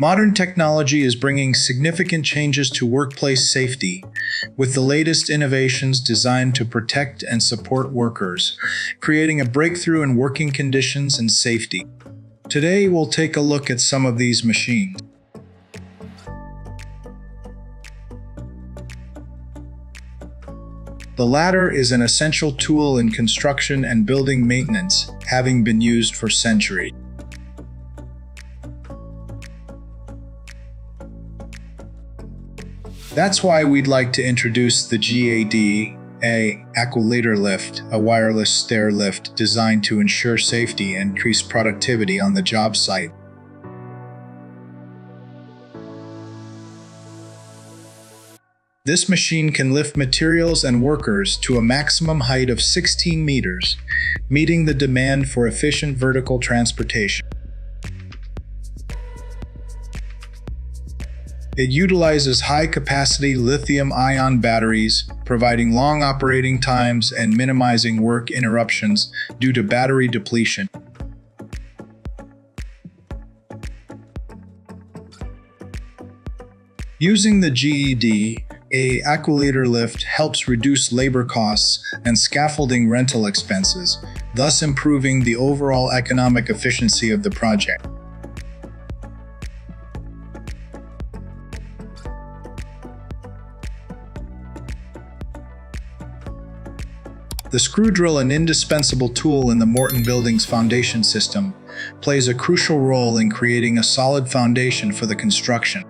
Modern technology is bringing significant changes to workplace safety, with the latest innovations designed to protect and support workers, creating a breakthrough in working conditions and safety. Today, we'll take a look at some of these machines. The ladder is an essential tool in construction and building maintenance, having been used for centuries. That's why we'd like to introduce the GAD, a aqualader lift, a wireless stair lift designed to ensure safety and increase productivity on the job site. This machine can lift materials and workers to a maximum height of 16 meters, meeting the demand for efficient vertical transportation. It utilizes high-capacity lithium-ion batteries, providing long operating times and minimizing work interruptions due to battery depletion. Using the GED, a aqualader lift helps reduce labor costs and scaffolding rental expenses, thus improving the overall economic efficiency of the project. The screw drill, an indispensable tool in the Morton Building's foundation system, plays a crucial role in creating a solid foundation for the construction.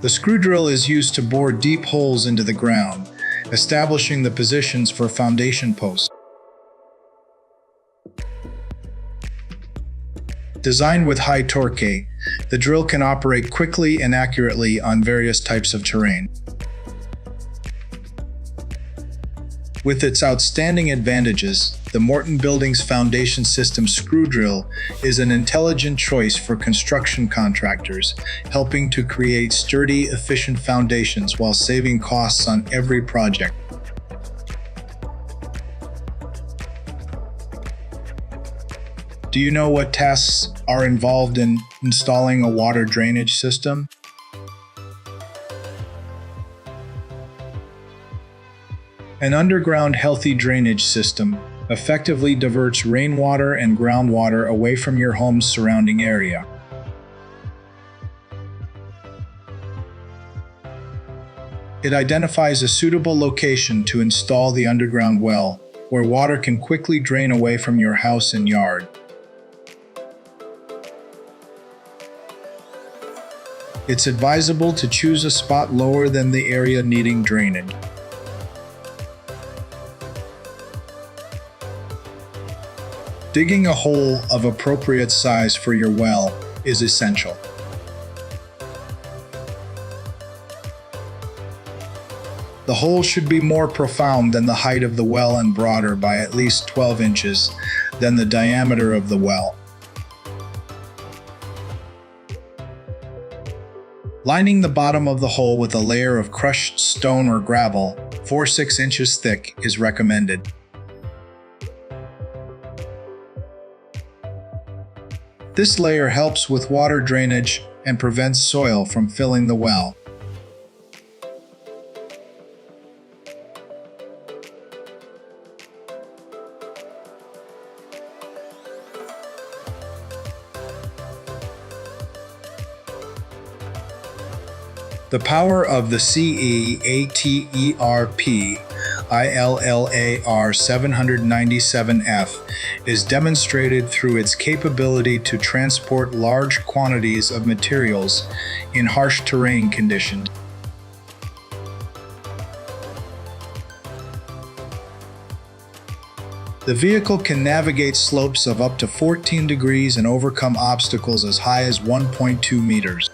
The screw drill is used to bore deep holes into the ground, establishing the positions for foundation posts. Designed with high torque, the drill can operate quickly and accurately on various types of terrain. With its outstanding advantages, the Morton Building's foundation system screw drill is an intelligent choice for construction contractors, helping to create sturdy, efficient foundations while saving costs on every project. Do you know what tasks are involved in installing a water drainage system? An underground healthy drainage system effectively diverts rainwater and groundwater away from your home's surrounding area. It identifies a suitable location to install the underground well, where water can quickly drain away from your house and yard. It's advisable to choose a spot lower than the area needing drainage. Digging a hole of appropriate size for your well is essential. The hole should be more profound than the height of the well and broader by at least 12 inches than the diameter of the well. Lining the bottom of the hole with a layer of crushed stone or gravel, 4–6 inches thick, is recommended. This layer helps with water drainage and prevents soil from filling the well. The power of the CEATERP ILLAR 797F is demonstrated through its capability to transport large quantities of materials in harsh terrain conditions. The vehicle can navigate slopes of up to 14 degrees and overcome obstacles as high as 1.2 meters.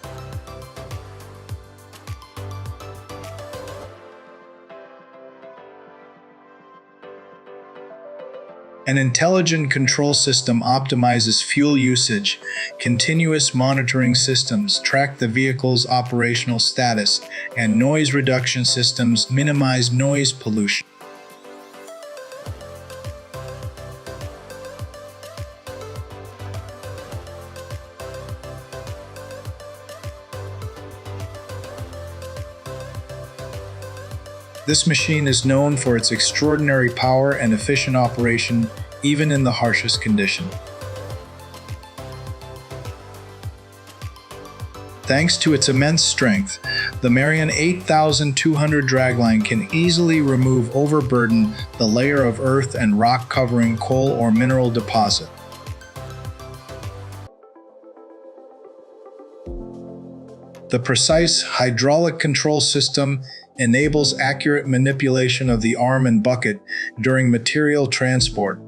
An intelligent control system optimizes fuel usage. Continuous monitoring systems track the vehicle's operational status, and noise reduction systems minimize noise pollution. This machine is known for its extraordinary power and efficient operation, even in the harshest conditions. Thanks to its immense strength, the Marion 8200 dragline can easily remove overburden the layer of earth and rock covering coal or mineral deposit. The precise hydraulic control system enables accurate manipulation of the arm and bucket during material transport.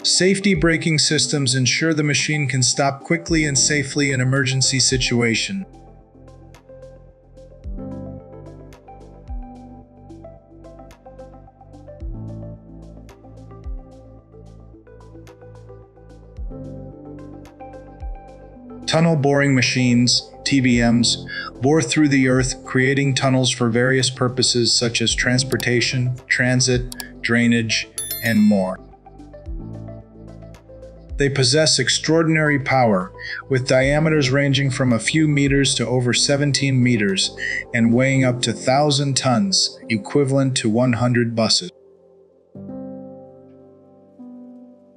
Safety braking systems ensure the machine can stop quickly and safely in emergency situations. Tunnel boring machines, TBMs, bore through the earth, creating tunnels for various purposes such as transportation, transit, drainage, and more. They possess extraordinary power, with diameters ranging from a few meters to over 17 meters and weighing up to 1,000 tons, equivalent to 100 buses.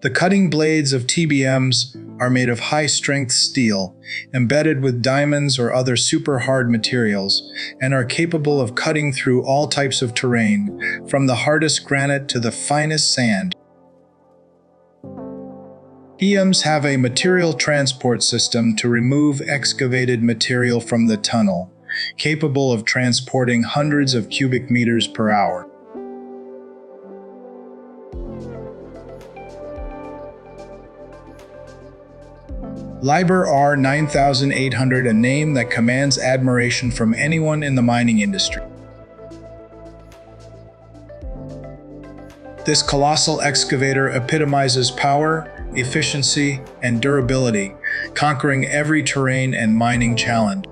The cutting blades of TBMs are made of high-strength steel, embedded with diamonds or other super-hard materials, and are capable of cutting through all types of terrain, from the hardest granite to the finest sand. TBMs have a material transport system to remove excavated material from the tunnel, capable of transporting hundreds of cubic meters per hour. Liber R9800, a name that commands admiration from anyone in the mining industry. This colossal excavator epitomizes power, efficiency, and durability, conquering every terrain and mining challenge.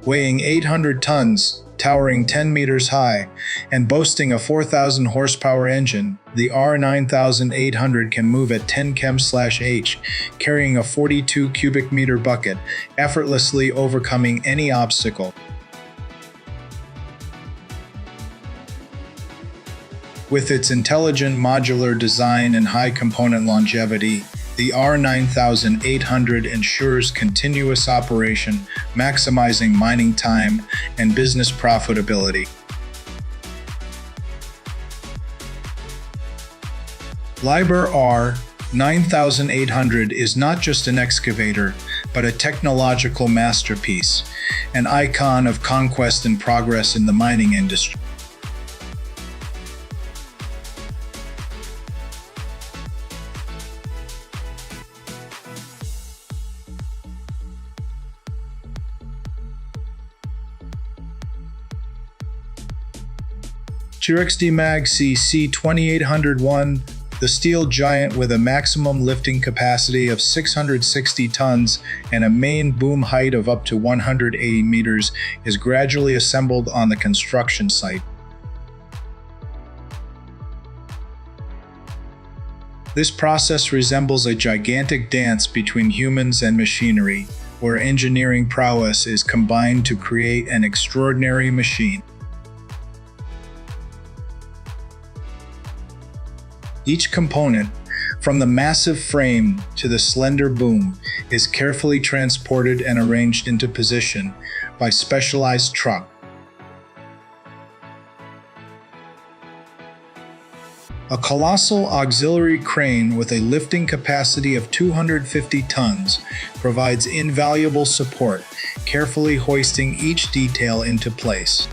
Weighing 800 tons, towering 10 meters high, and boasting a 4,000 horsepower engine, the R9800 can move at 10 km/h, carrying a 42 cubic meter bucket, effortlessly overcoming any obstacle. With its intelligent modular design and high component longevity, the R9800 ensures continuous operation, maximizing mining time and business profitability. Liber R9800 is not just an excavator, but a technological masterpiece, an icon of conquest and progress in the mining industry. T-Rex Mag CC2801, the steel giant with a maximum lifting capacity of 660 tons and a main boom height of up to 180 meters, is gradually assembled on the construction site. This process resembles a gigantic dance between humans and machinery, where engineering prowess is combined to create an extraordinary machine. Each component, from the massive frame to the slender boom, is carefully transported and arranged into position by specialized truck. A colossal auxiliary crane with a lifting capacity of 250 tons provides invaluable support, carefully hoisting each detail into place.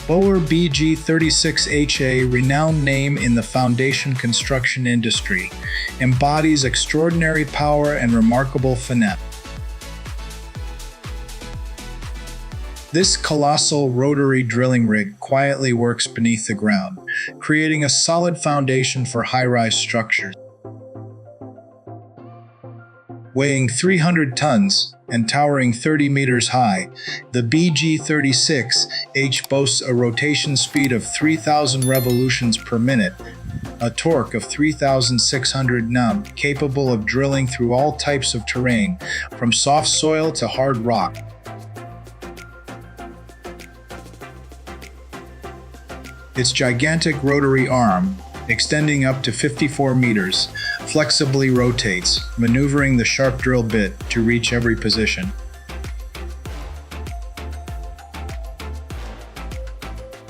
Boer BG36HA, renowned name in the foundation construction industry, embodies extraordinary power and remarkable finesse. This colossal rotary drilling rig quietly works beneath the ground, creating a solid foundation for high-rise structures. Weighing 300 tons and towering 30 meters high, the BG-36H boasts a rotation speed of 3,000 revolutions per minute, a torque of 3,600 Nm, capable of drilling through all types of terrain, from soft soil to hard rock. Its gigantic rotary arm, extending up to 54 meters, flexibly rotates, maneuvering the sharp drill bit to reach every position.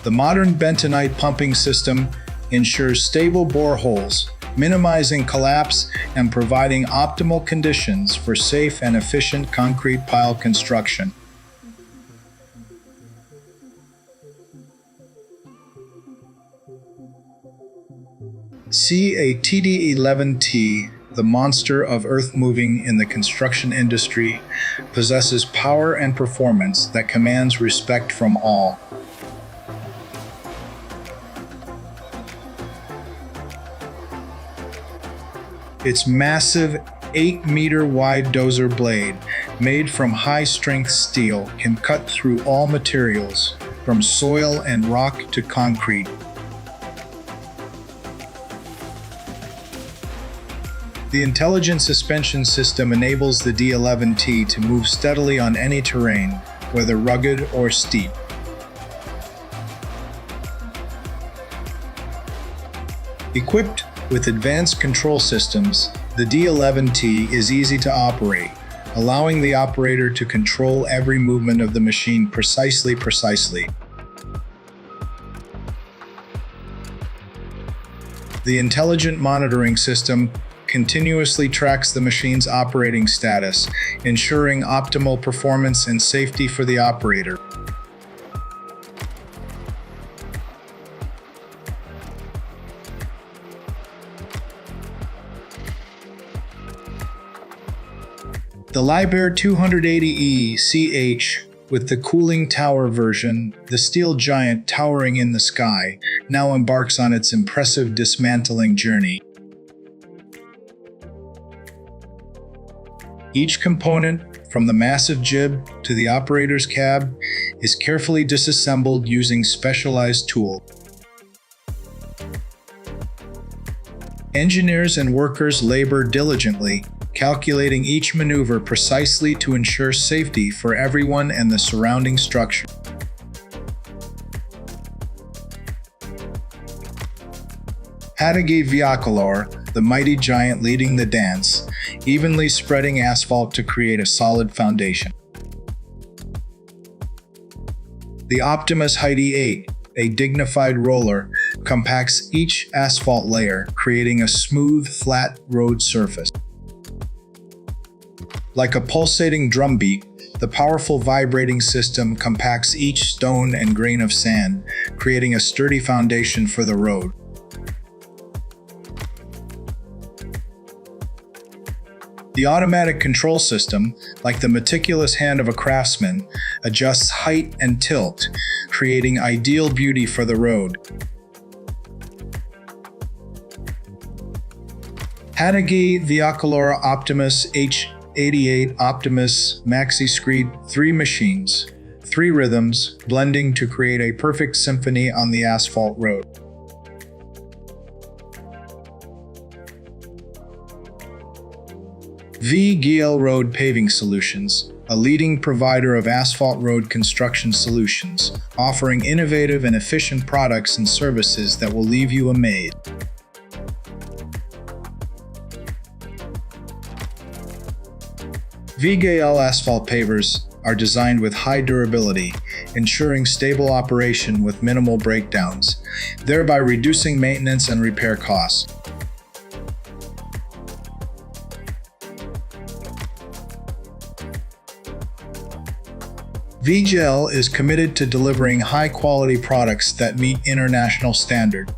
The modern bentonite pumping system ensures stable boreholes, minimizing collapse and providing optimal conditions for safe and efficient concrete pile construction. See a TD11T, the monster of earth moving in the construction industry, possesses power and performance that commands respect from all. Its massive 8-meter wide dozer blade, made from high-strength steel, can cut through all materials, from soil and rock to concrete. The intelligent suspension system enables the D11T to move steadily on any terrain, whether rugged or steep. Equipped with advanced control systems, the D11T is easy to operate, allowing the operator to control every movement of the machine precisely. The intelligent monitoring system continuously tracks the machine's operating status, ensuring optimal performance and safety for the operator. The Liebherr 280E-CH, with the cooling tower version, the steel giant towering in the sky, now embarks on its impressive dismantling journey. Each component, from the massive jib to the operator's cab, is carefully disassembled using specialized tools. Engineers and workers labor diligently, calculating each maneuver precisely to ensure safety for everyone and the surrounding structure. Hadagi Viacolor, the mighty giant leading the dance, evenly spreading asphalt to create a solid foundation. The Optimus Heidi 8, a dignified roller, compacts each asphalt layer, creating a smooth, flat road surface. Like a pulsating drumbeat, the powerful vibrating system compacts each stone and grain of sand, creating a sturdy foundation for the road. The automatic control system, like the meticulous hand of a craftsman, adjusts height and tilt, creating ideal beauty for the road. Hadagi Viacolor Optimus H88 Optimus Maxi Screed 3 machines, 3 rhythms, blending to create a perfect symphony on the asphalt road. VGL Road Paving Solutions, a leading provider of asphalt road construction solutions, offering innovative and efficient products and services that will leave you amazed. VGL asphalt pavers are designed with high durability, ensuring stable operation with minimal breakdowns, thereby reducing maintenance and repair costs. VGL is committed to delivering high-quality products that meet international standards.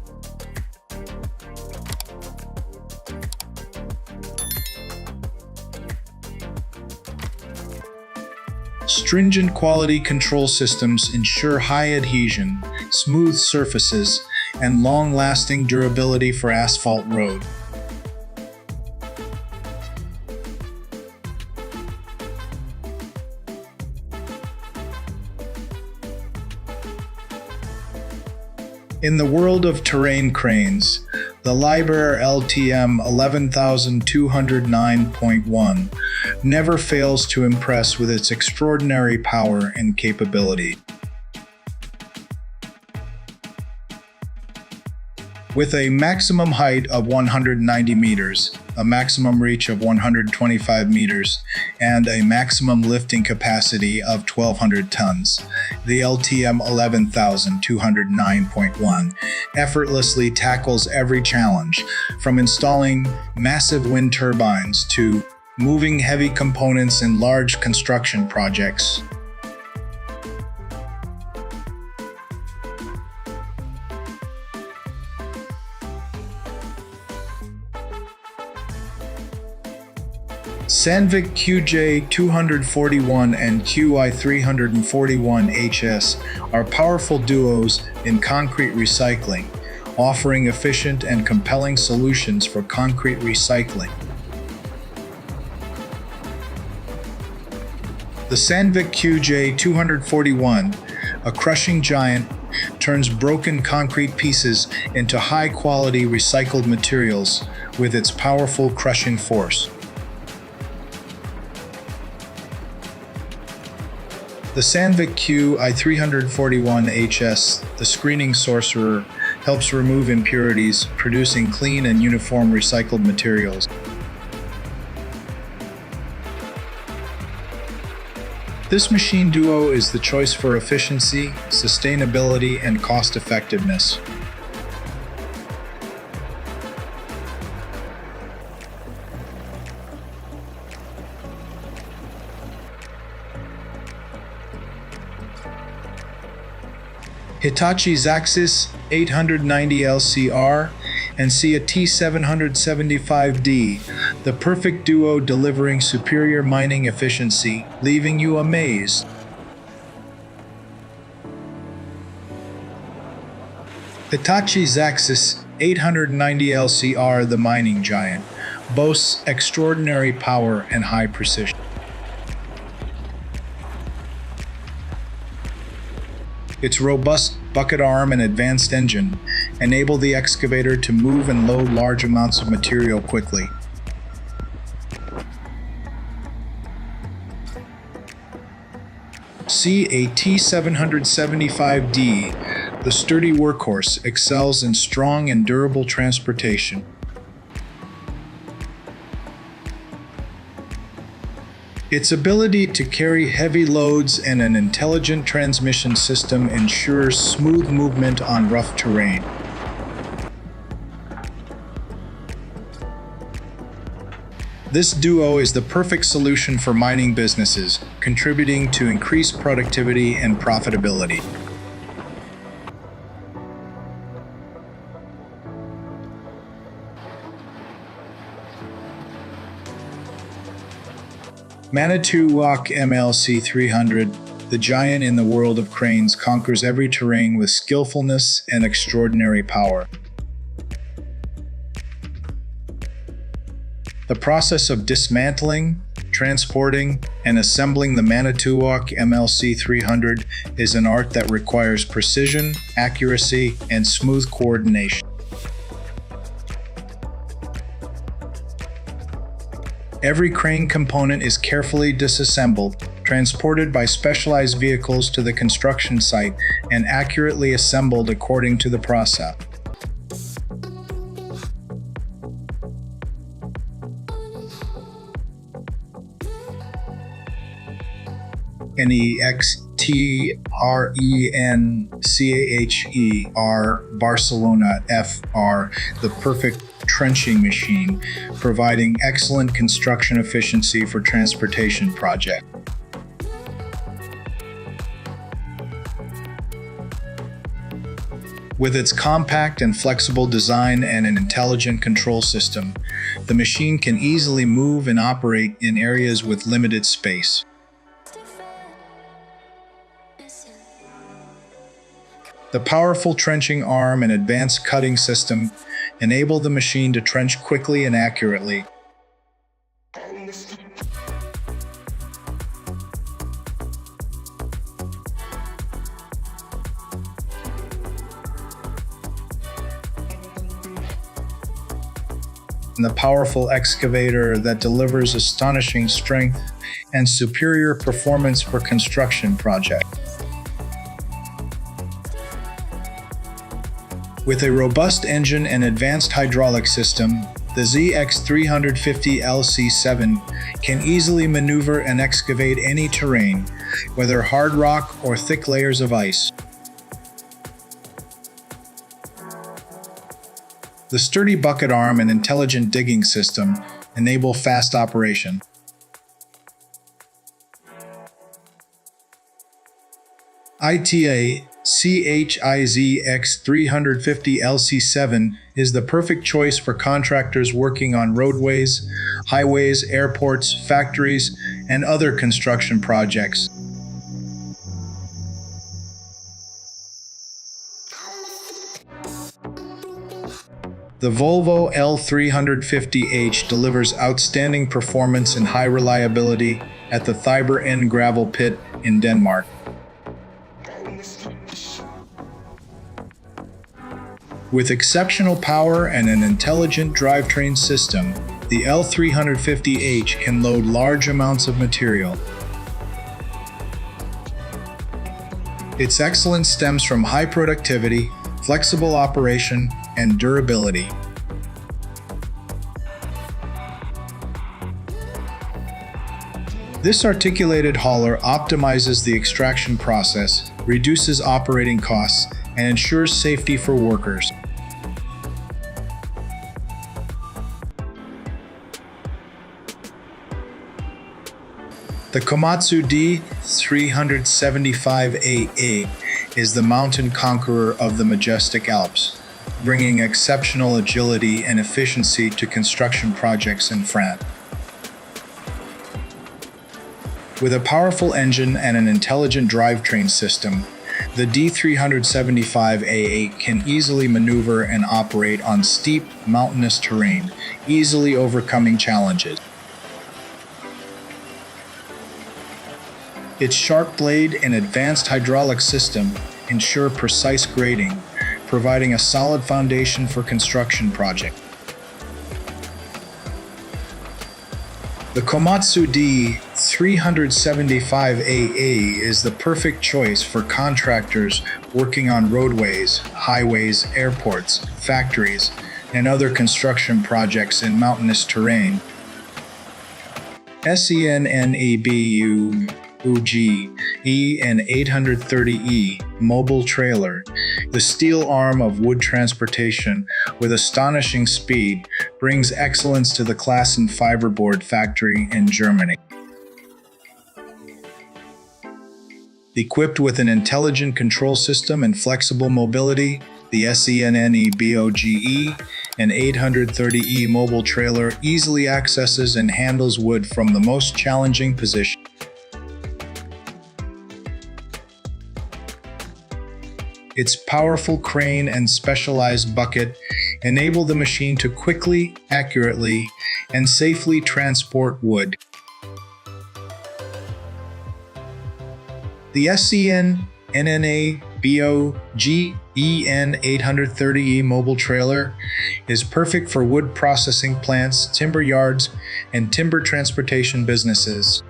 Stringent quality control systems ensure high adhesion, smooth surfaces, and long-lasting durability for asphalt road. In the world of terrain cranes, the Liebherr LTM 11209.1 never fails to impress with its extraordinary power and capability. With a maximum height of 190 meters, a maximum reach of 125 meters, and a maximum lifting capacity of 1,200 tons, the LTM 11209.1 effortlessly tackles every challenge, from installing massive wind turbines to moving heavy components in large construction projects. Sandvik QJ241 and QI341HS are powerful duos in concrete recycling, offering efficient and compelling solutions for concrete recycling. The Sandvik QJ241, a crushing giant, turns broken concrete pieces into high-quality recycled materials with its powerful crushing force. The Sandvik QI341HS, the screening sorcerer, helps remove impurities, producing clean and uniform recycled materials. This machine duo is the choice for efficiency, sustainability, and cost-effectiveness. Hitachi Zaxis 890 LCR and Sia T775D, the perfect duo delivering superior mining efficiency, leaving you amazed. Hitachi Zaxis 890 LCR, the mining giant, boasts extraordinary power and high precision. Its robust bucket arm and advanced engine enable the excavator to move and load large amounts of material quickly. See a T775D, the sturdy workhorse excels in strong and durable transportation. Its ability to carry heavy loads and an intelligent transmission system ensures smooth movement on rough terrain. This duo is the perfect solution for mining businesses, contributing to increased productivity and profitability. Manitowoc MLC 300, the giant in the world of cranes, conquers every terrain with skillfulness and extraordinary power. The process of dismantling, transporting, and assembling the Manitowoc MLC 300 is an art that requires precision, accuracy, and smooth coordination. Every crane component is carefully disassembled, transported by specialized vehicles to the construction site, and accurately assembled according to the process. NEXTRENCHER Barcelona FR, the perfect trenching machine, providing excellent construction efficiency for transportation projects. With its compact and flexible design and an intelligent control system, the machine can easily move and operate in areas with limited space. The powerful trenching arm and advanced cutting system enable the machine to trench quickly and accurately. and the powerful excavator that delivers astonishing strength and superior performance for construction projects. With a robust engine and advanced hydraulic system, the ZX350LC7 can easily maneuver and excavate any terrain, whether hard rock or thick layers of ice. The sturdy bucket arm and intelligent digging system enable fast operation. ITA CHIZX350LC7 is the perfect choice for contractors working on roadways, highways, airports, factories, and other construction projects. The Volvo L350H delivers outstanding performance and high reliability at the Thiber N gravel pit in Denmark. With exceptional power and an intelligent drivetrain system, the L350H can load large amounts of material. Its excellence stems from high productivity, flexible operation, and durability. This articulated hauler optimizes the extraction process, reduces operating costs, and ensures safety for workers. The Komatsu D375AA is the mountain conqueror of the majestic Alps, bringing exceptional agility and efficiency to construction projects in France. With a powerful engine and an intelligent drivetrain system, the D375AA can easily maneuver and operate on steep, mountainous terrain, easily overcoming challenges. Its sharp blade and advanced hydraulic system ensure precise grading, providing a solid foundation for construction projects. The Komatsu D375AA is the perfect choice for contractors working on roadways, highways, airports, factories, and other construction projects in mountainous terrain. SENNEBUG EN830E mobile trailer, the steel arm of wood transportation with astonishing speed, brings excellence to the Klassen fiberboard factory in Germany. Equipped with an intelligent control system and flexible mobility, the SENNEBOGE an 830E mobile trailer easily accesses and handles wood from the most challenging positions. Its powerful crane and specialized bucket enable the machine to quickly, accurately, and safely transport wood. The SENNEBOGE EN830E mobile trailer is perfect for wood processing plants, timber yards, and timber transportation businesses.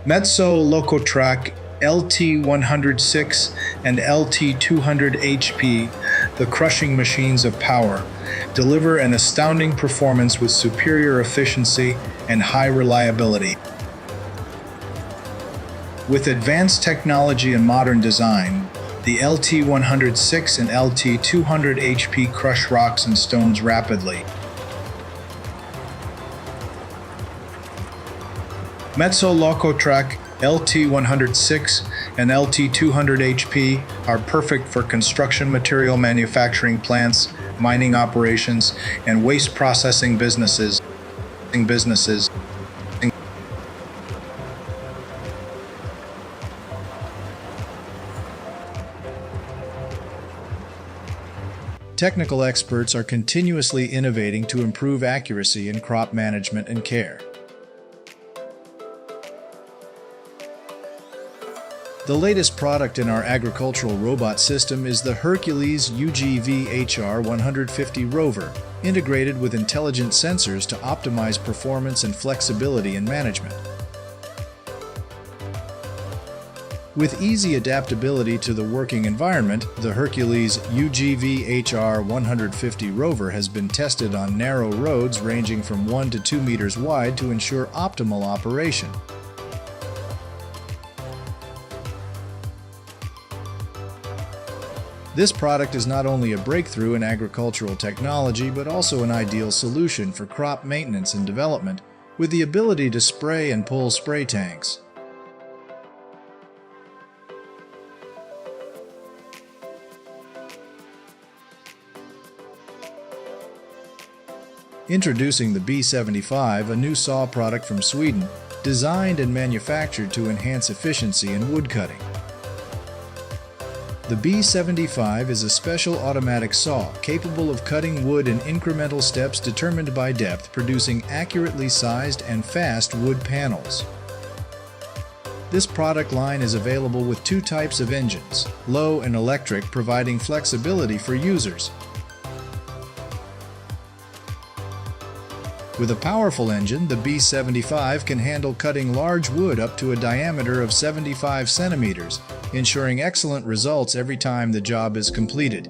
Metso Locotrack LT106 and LT200HP, the crushing machines of power, deliver an astounding performance with superior efficiency and high reliability. With advanced technology and modern design, the LT106 and LT200HP crush rocks and stones rapidly. Metso Locotrack LT106 and LT200HP are perfect for construction material manufacturing plants, mining operations, and waste processing businesses. Technical experts are continuously innovating to improve accuracy in crop management and care. The latest product in our agricultural robot system is the Hercules UGV-HR 150 rover, integrated with intelligent sensors to optimize performance and flexibility in management. With easy adaptability to the working environment, the Hercules UGV-HR 150 rover has been tested on narrow roads ranging from 1 to 2 meters wide to ensure optimal operation. This product is not only a breakthrough in agricultural technology, but also an ideal solution for crop maintenance and development, with the ability to spray and pull spray tanks. Introducing the B75, a new saw product from Sweden, designed and manufactured to enhance efficiency in woodcutting. The B75 is a special automatic saw capable of cutting wood in incremental steps determined by depth, producing accurately sized and fast wood panels. This product line is available with two types of engines, low and electric, providing flexibility for users. With a powerful engine, the B75 can handle cutting large wood up to a diameter of 75 centimeters, ensuring excellent results every time the job is completed.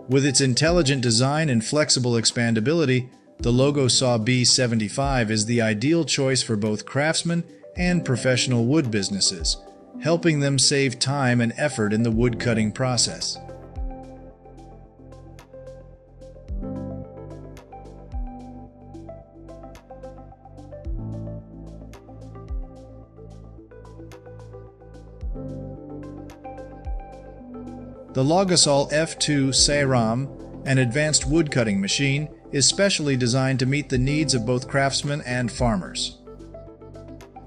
With its intelligent design and flexible expandability, the Logo Saw B75 is the ideal choice for both craftsmen and professional wood businesses, helping them save time and effort in the wood-cutting process. The Logosol F2 Seram, an advanced woodcutting machine, is specially designed to meet the needs of both craftsmen and farmers.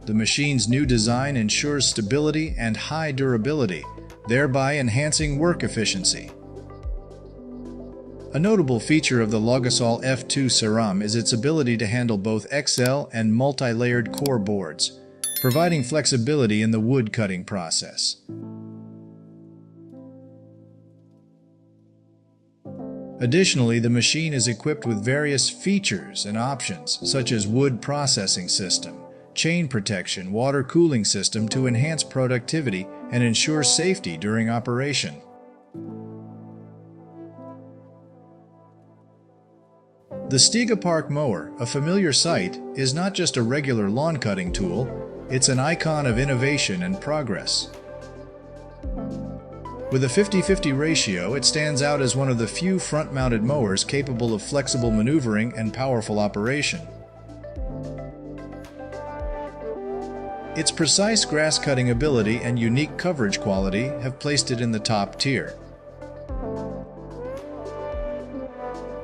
The machine's new design ensures stability and high durability, thereby enhancing work efficiency. A notable feature of the Logosol F2 Seram is its ability to handle both XL and multi-layered core boards, providing flexibility in the wood-cutting process. Additionally, the machine is equipped with various features and options, such as wood processing system, chain protection, water cooling system to enhance productivity and ensure safety during operation. The Stigapark mower, a familiar sight, is not just a regular lawn cutting tool, it's an icon of innovation and progress. With a 50-50 ratio, it stands out as one of the few front-mounted mowers capable of flexible maneuvering and powerful operation. Its precise grass-cutting ability and unique coverage quality have placed it in the top tier.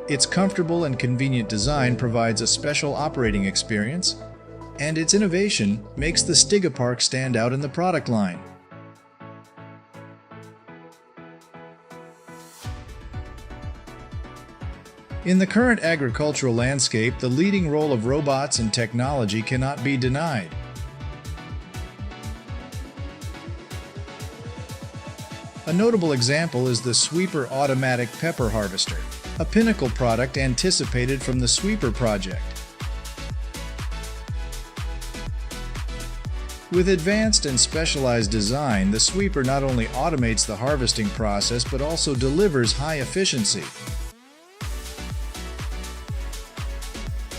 Its comfortable and convenient design provides a special operating experience, and its innovation makes the Stigapark stand out in the product line. In the current agricultural landscape, the leading role of robots and technology cannot be denied. A notable example is the Sweeper Automatic Pepper Harvester, a pinnacle product anticipated from the Sweeper project. With advanced and specialized design, the Sweeper not only automates the harvesting process but also delivers high efficiency.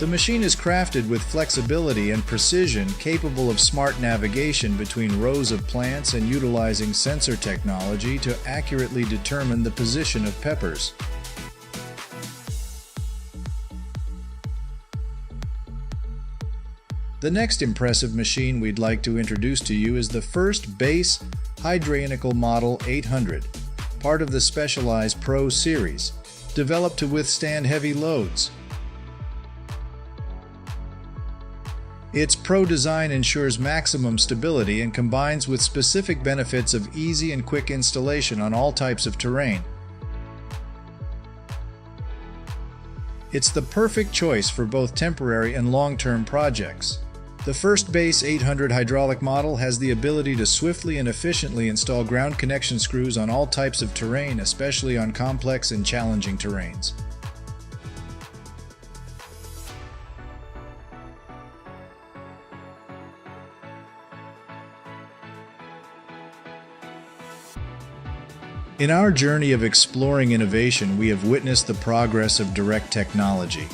The machine is crafted with flexibility and precision, capable of smart navigation between rows of plants and utilizing sensor technology to accurately determine the position of peppers. The next impressive machine we'd like to introduce to you is the first base hydraulical model 800, part of the Specialized Pro series, developed to withstand heavy loads. Its Pro design ensures maximum stability and combines with specific benefits of easy and quick installation on all types of terrain. It's the perfect choice for both temporary and long-term projects. The first base 800 hydraulic model has the ability to swiftly and efficiently install ground connection screws on all types of terrain, especially on complex and challenging terrains. In our journey of exploring innovation, we have witnessed the progress of direct technology.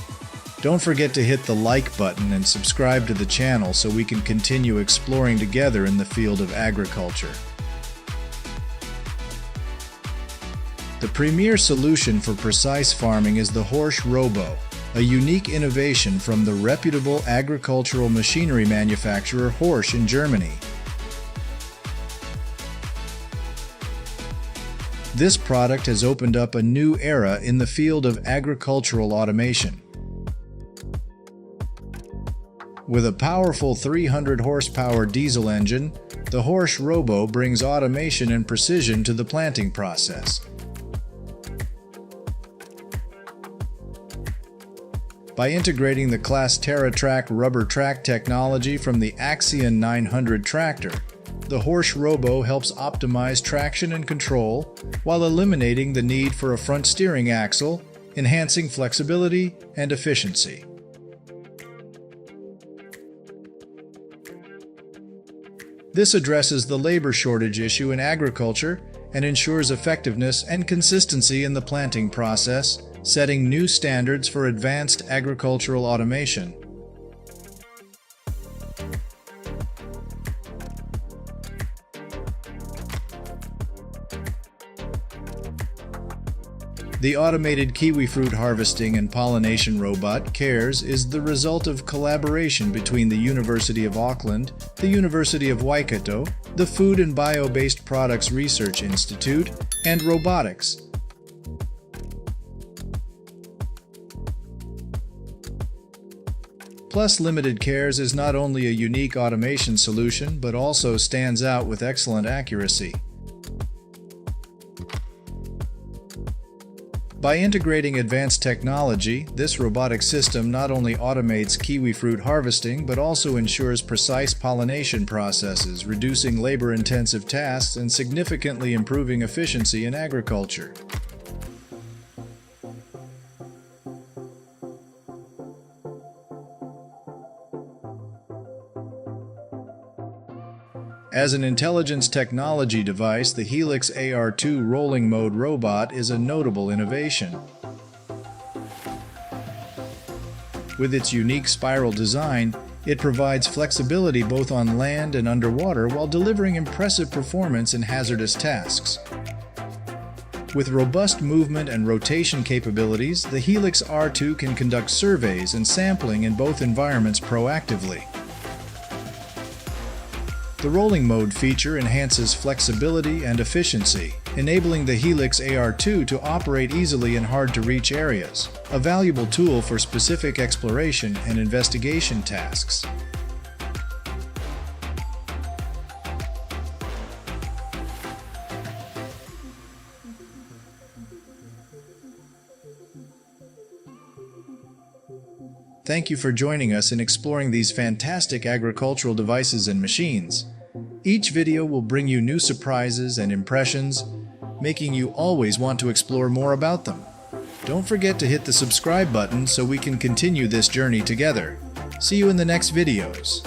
Don't forget to hit the like button and subscribe to the channel so we can continue exploring together in the field of agriculture. The premier solution for precise farming is the Horsch Robo, a unique innovation from the reputable agricultural machinery manufacturer Horsch in Germany. This product has opened up a new era in the field of agricultural automation. With a powerful 300 horsepower diesel engine, the Horsch Robo brings automation and precision to the planting process. By integrating the Class TerraTrack rubber track technology from the Axion 900 tractor, the Horsch Robo helps optimize traction and control while eliminating the need for a front steering axle, enhancing flexibility and efficiency. This addresses the labor shortage issue in agriculture and ensures effectiveness and consistency in the planting process, setting new standards for advanced agricultural automation. The automated kiwifruit harvesting and pollination robot, CARES, is the result of collaboration between the University of Auckland, the University of Waikato, the Food and Bio-Based Products Research Institute, and robotics. Plus Limited CARES is not only a unique automation solution, but also stands out with excellent accuracy. By integrating advanced technology, this robotic system not only automates kiwifruit harvesting but also ensures precise pollination processes, reducing labor-intensive tasks and significantly improving efficiency in agriculture. As an intelligence technology device, the Helix AR2 rolling mode robot is a notable innovation. With its unique spiral design, it provides flexibility both on land and underwater while delivering impressive performance in hazardous tasks. With robust movement and rotation capabilities, the Helix R2 can conduct surveys and sampling in both environments proactively. The rolling mode feature enhances flexibility and efficiency, enabling the Helix AR2 to operate easily in hard-to-reach areas, a valuable tool for specific exploration and investigation tasks. Thank you for joining us in exploring these fantastic agricultural devices and machines. Each video will bring you new surprises and impressions, making you always want to explore more about them. Don't forget to hit the subscribe button so we can continue this journey together. See you in the next videos.